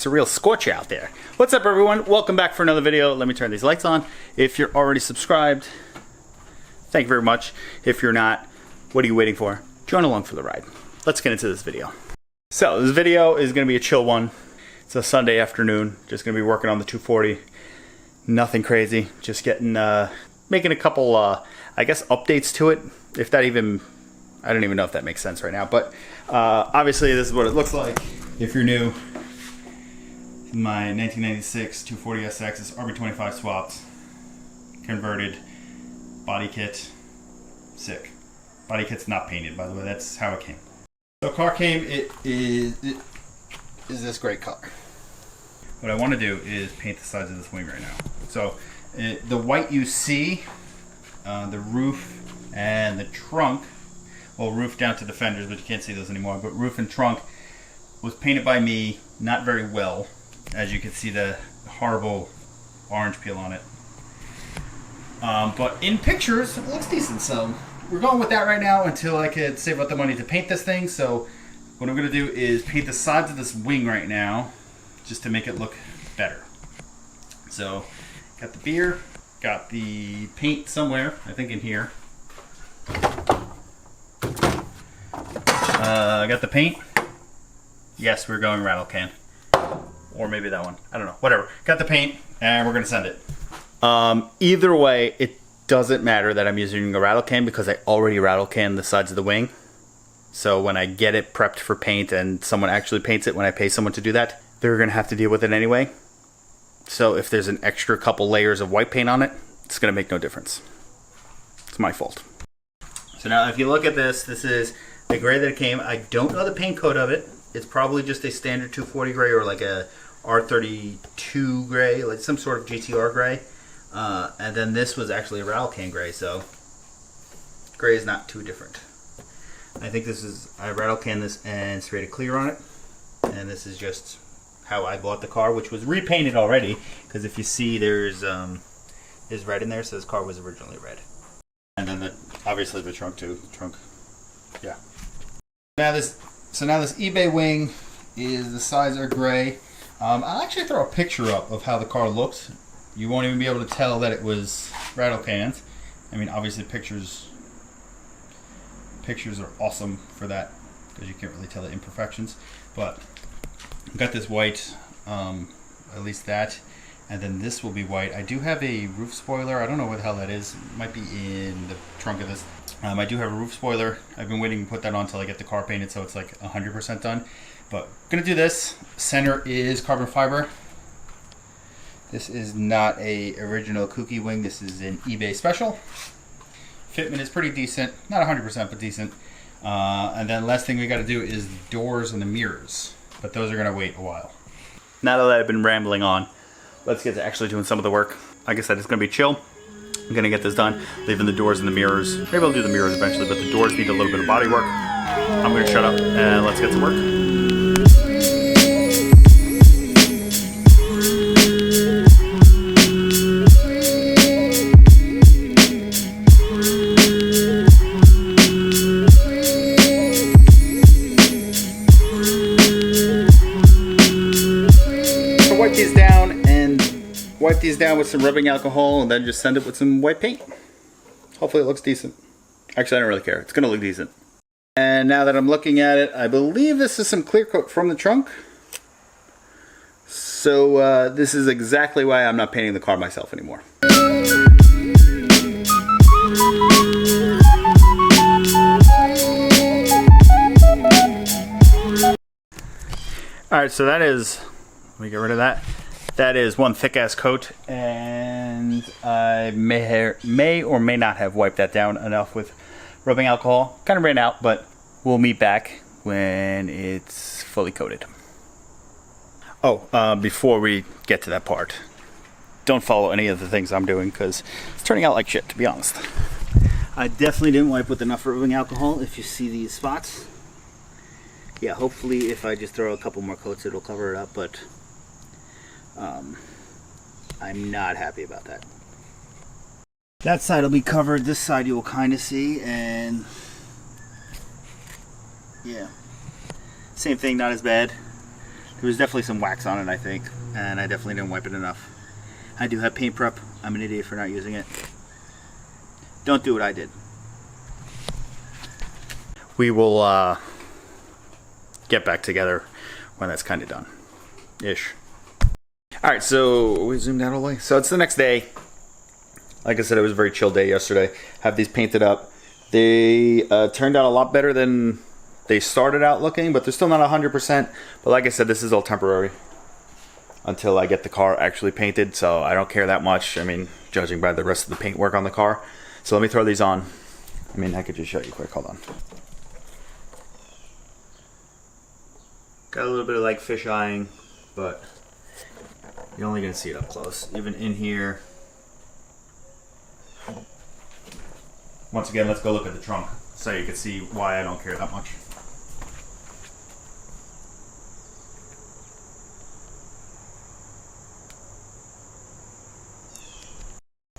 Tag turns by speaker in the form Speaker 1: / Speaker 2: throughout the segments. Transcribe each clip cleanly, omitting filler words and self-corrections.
Speaker 1: It's a real scorcher out there. What's up, everyone? Welcome back for another video. Let me turn these lights on. If you're already subscribed, thank you very much. If you're not, what are you waiting for? Join along for the ride. Let's get into this video. So this video is going to be a chill one. It's a Sunday afternoon. Just going to be working on the 240. Nothing crazy. Just getting, making a couple, I guess, updates to it. If that even, I don't even know if that makes sense right now. But obviously this is what it looks like. If you're new, my 1996 240SX is rb25 swapped, converted, body kit, sick. Body kit's not painted, by the way. That's how it came. So car came, it is this great color. What I want to do is paint the sides of this wing right now. So the white you see, the roof and the trunk, well, roof down to the fenders, but you can't see those anymore, but roof and trunk was painted by me, not very well. As you can see, the horrible orange peel on it. But in pictures, it looks decent, so we're going with that right now until I could save up the money to paint this thing. So what I'm going to do is paint the sides of this wing right now, just to make it look better. So, got the beer, got the paint somewhere, I think in here. Got the paint. Yes, we're going rattle can. Or maybe that one. I don't know. Whatever. Got the paint, and we're going to send it. Either way, it doesn't matter that I'm using a rattle can because I already rattle can the sides of the wing. So when I get it prepped for paint and someone actually paints it, when I pay someone to do that, they're going to have to deal with it anyway. So if there's an extra couple layers of white paint on it, it's going to make no difference. It's my fault. So now if you look at this, this is the gray that it came. I don't know the paint code of it. It's probably just a standard 240 gray or like a R32 gray, like some sort of GTR gray. And then this was actually a rattle can gray, so gray is not too different. I think this is, I rattle can this and sprayed a clear on it. And this is just how I bought the car, which was repainted already, because if you see there's red in there, so this car was originally red. And then obviously the trunk too. Trunk, yeah. Now this eBay wing is, the sides are gray. I'll actually throw a picture up of how the car looks. You won't even be able to tell that it was rattle cans. I mean, obviously pictures are awesome for that because you can't really tell the imperfections. But I've got this white, at least that, and then this will be white. I do have a roof spoiler. I don't know what the hell that is. It might be in the trunk of this. I do have a roof spoiler. I've been waiting to put that on until I get the car painted, so it's like 100% done. But I'm gonna do this. Center is carbon fiber. This is not a original kooky wing. This is an eBay special. Fitment is pretty decent, not 100%, but decent. And then last thing we got to do is the doors and the mirrors, but those are gonna wait a while. Now that I've been rambling on, let's get to actually doing some of the work. Like I said, it's gonna be chill. I'm gonna get this done, leaving the doors and the mirrors. Maybe I'll do the mirrors eventually, but the doors need a little bit of body work. I'm gonna shut up and let's get to work. Wipe these down with some rubbing alcohol and then just send it with some white paint. Hopefully it looks decent. Actually, I don't really care. It's gonna look decent. And now that I'm looking at it, I believe this is some clear coat from the trunk. So this is exactly why I'm not painting the car myself anymore. Alright, so that is, let me get rid of that. That is one thick ass coat, and I may or may not have wiped that down enough with rubbing alcohol. Kind of ran out, but we'll meet back when it's fully coated. Oh, before we get to that part, don't follow any of the things I'm doing because it's turning out like shit, to be honest. I definitely didn't wipe with enough rubbing alcohol. If you see these spots, yeah, hopefully if I just throw a couple more coats it'll cover it up, but I'm not happy about that. That side will be covered. This side you will kind of see, and yeah, same thing, not as bad. There was definitely some wax on it, I think, and I definitely didn't wipe it enough. I do have paint prep. I'm an idiot for not using it. Don't do what I did. We will get back together when that's kind of done ish. All right, so we zoomed out all the way. So it's the next day. Like I said, it was a very chill day yesterday. Have these painted up. They turned out a lot better than they started out looking, but they're still not 100%. But like I said, this is all temporary until I get the car actually painted, so I don't care that much. I mean, judging by the rest of the paint work on the car. So let me throw these on. I mean, I could just show you quick. Hold on. Got a little bit of like fish eyeing, but you're only gonna see it up close. Even in here. Once again, let's go look at the trunk so you can see why I don't care that much.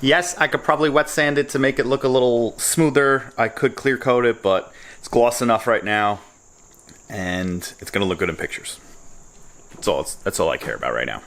Speaker 1: Yes, I could probably wet sand it to make it look a little smoother. I could clear coat it, but it's gloss enough right now, and it's gonna look good in pictures. That's all I care about right now.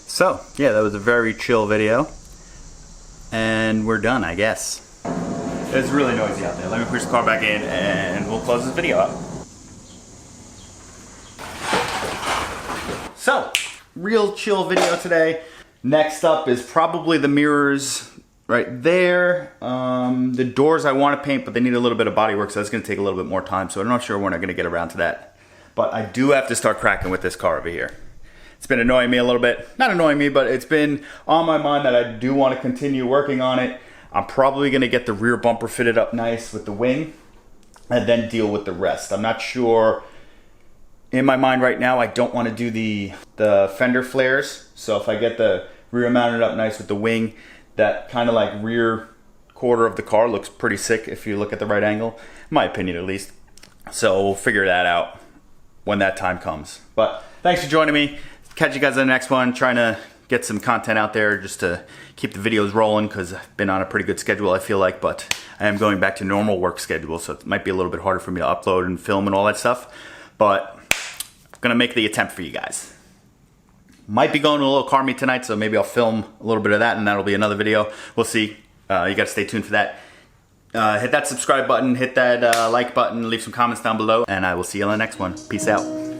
Speaker 1: So, yeah, that was a very chill video. And we're done, I guess. It's really noisy out there. Let me push the car back in and we'll close this video out. So, real chill video today. Next up is probably the mirrors right there. The doors I want to paint, but they need a little bit of body work, so that's going to take a little bit more time. So I'm not sure when I'm going to get around to that. But I do have to start cracking with this car over here. It's been annoying me a little bit. Not annoying me, but it's been on my mind that I do want to continue working on it. I'm probably going to get the rear bumper fitted up nice with the wing and then deal with the rest. I'm not sure. In my mind right now, I don't want to do the fender flares. So if I get the rear mounted up nice with the wing, that kind of like rear quarter of the car looks pretty sick if you look at the right angle. In my opinion, at least. So we'll figure that out when that time comes. But thanks for joining me. Catch you guys in the next one. Trying to get some content out there just to keep the videos rolling because I've been on a pretty good schedule, I feel like, but I am going back to normal work schedule, so it might be a little bit harder for me to upload and film and all that stuff, but I'm gonna make the attempt for you guys. Might be going to a little car meet tonight, so maybe I'll film a little bit of that and that'll be another video. We'll see. You gotta stay tuned for that. Hit that subscribe button, hit that like button, leave some comments down below, and I will see you on the next one. Peace out.